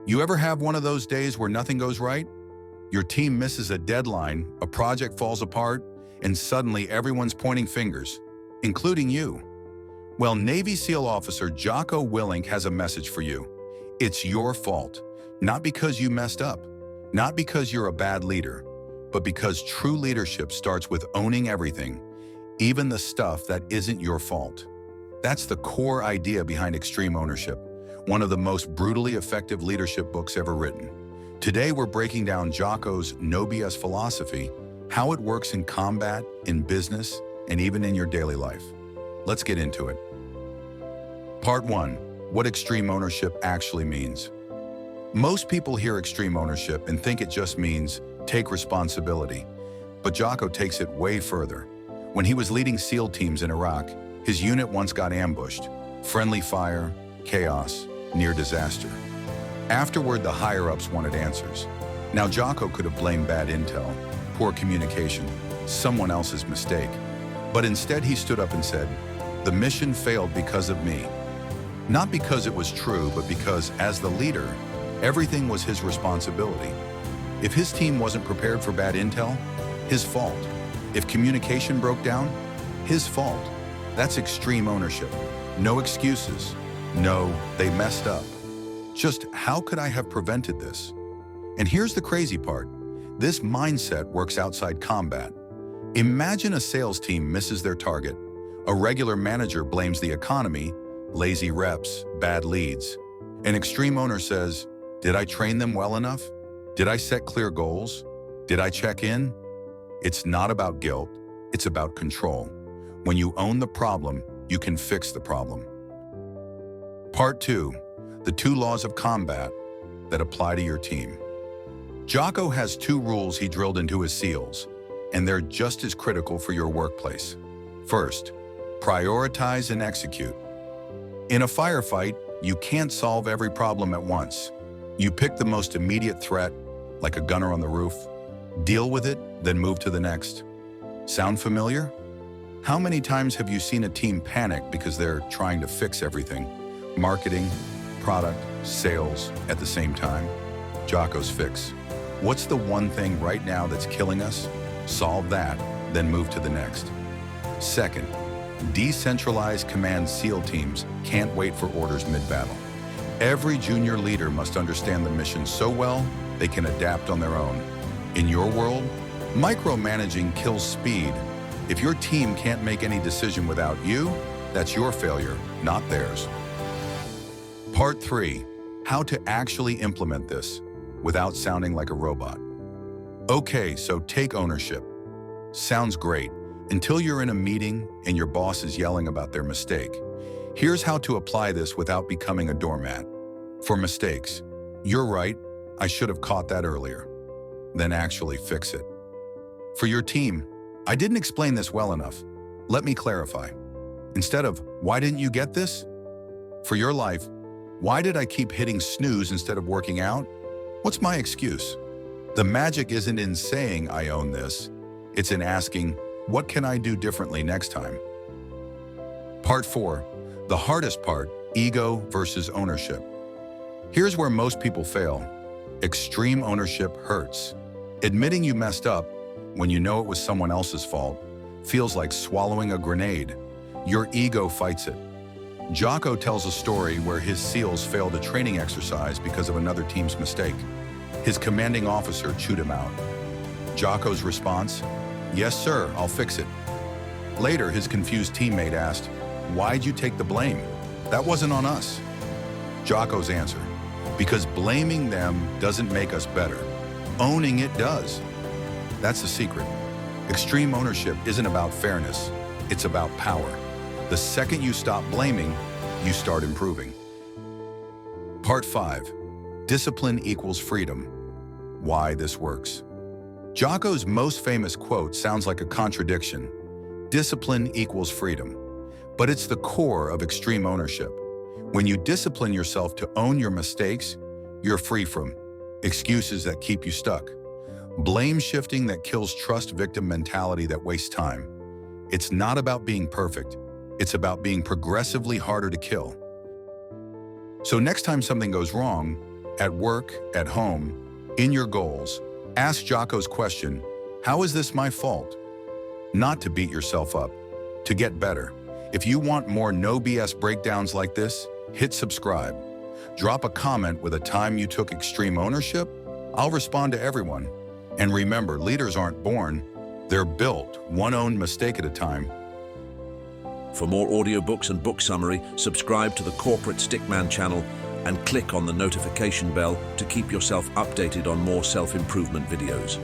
You ever have one of those days where nothing goes right? Your team misses a deadline, a project falls apart, and suddenly everyone's pointing fingers, including you. Well, Navy SEAL officer Jocko Willink has a message for you. It's your fault, not because you messed up, not because you're a bad leader, but because true leadership starts with owning everything, even the stuff that isn't your fault. That's the core idea behind extreme ownership, one of the most brutally effective leadership books ever written. Today, we're breaking down Jocko's no BS philosophy, how it works in combat, in business, and even in your daily life. Let's get into it. Part 1. What extreme ownership actually means. Most people hear extreme ownership and think it just means take responsibility. But Jocko takes it way further. When he was leading SEAL teams in Iraq, his unit once got ambushed. Friendly fire, chaos, near disaster. Afterward, the higher-ups wanted answers. Now, Jocko could have blamed bad intel, poor communication, someone else's mistake. But instead, he stood up and said, "The mission failed because of me." Not because it was true, but because, as the leader, everything was his responsibility. If his team wasn't prepared for bad intel, his fault. If communication broke down, his fault. That's extreme ownership. No excuses. No, they messed up. Just how could I have prevented this? And here's the crazy part. This mindset works outside combat. Imagine a sales team misses their target. A regular manager blames the economy, lazy reps, bad leads. An extreme owner says, "Did I train them well enough? Did I set clear goals? Did I check in?" It's not about guilt, it's about control. When you own the problem, you can fix the problem. Part 2. The 2 laws of combat that apply to your team. Jocko has 2 rules he drilled into his SEALs, and they're just as critical for your workplace. First, prioritize and execute. In a firefight, you can't solve every problem at once. You pick the most immediate threat, like a gunner on the roof, deal with it, then move to the next. Sound familiar? How many times have you seen a team panic because they're trying to fix everything? Marketing, product, sales at the same time? Jocko's fix. What's the one thing right now that's killing us? Solve that, then move to the next. Second, decentralized command SEAL teams can't wait for orders mid-battle. Every junior leader must understand the mission so well they can adapt on their own. In your world, micromanaging kills speed. If your team can't make any decision without you, that's your failure, not theirs. Part 3. How to actually implement this without sounding like a robot. Okay, so take ownership. Sounds great, until you're in a meeting and your boss is yelling about their mistake. Here's how to apply this without becoming a doormat. For mistakes, you're right, I should have caught that earlier. Then actually fix it. For your team, I didn't explain this well enough. Let me clarify. Instead of, why didn't you get this? For your life, why did I keep hitting snooze instead of working out? What's my excuse? The magic isn't in saying I own this. It's in asking, what can I do differently next time? Part 4. The hardest part, ego versus ownership. Here's where most people fail. Extreme ownership hurts. Admitting you messed up when you know it was someone else's fault feels like swallowing a grenade. Your ego fights it. Jocko tells a story where his SEALs failed a training exercise because of another team's mistake. His commanding officer chewed him out. Jocko's response, "Yes, sir, I'll fix it." Later, his confused teammate asked, "Why'd you take the blame? That wasn't on us." Jocko's answer, "Because blaming them doesn't make us better. Owning it does." That's the secret. Extreme ownership isn't about fairness, it's about power. The second you stop blaming, you start improving. Part 5. Discipline equals freedom. Why this works. Jocko's most famous quote sounds like a contradiction. Discipline equals freedom. But it's the core of extreme ownership. When you discipline yourself to own your mistakes, you're free from excuses that keep you stuck, blame shifting that kills trust victim mentality that wastes time. It's not about being perfect. It's about being progressively harder to kill. So next time something goes wrong, at work, at home, in your goals. Ask Jocko's question, how is this my fault? Not to beat yourself up, to get better. If you want more no BS breakdowns like this, hit subscribe. Drop a comment with a time you took extreme ownership. I'll respond to everyone. And remember, leaders aren't born, they're built, one owned mistake at a time. For more audiobooks and book summary, subscribe to the Corporate Stickman channel and click on the notification bell to keep yourself updated on more self-improvement videos.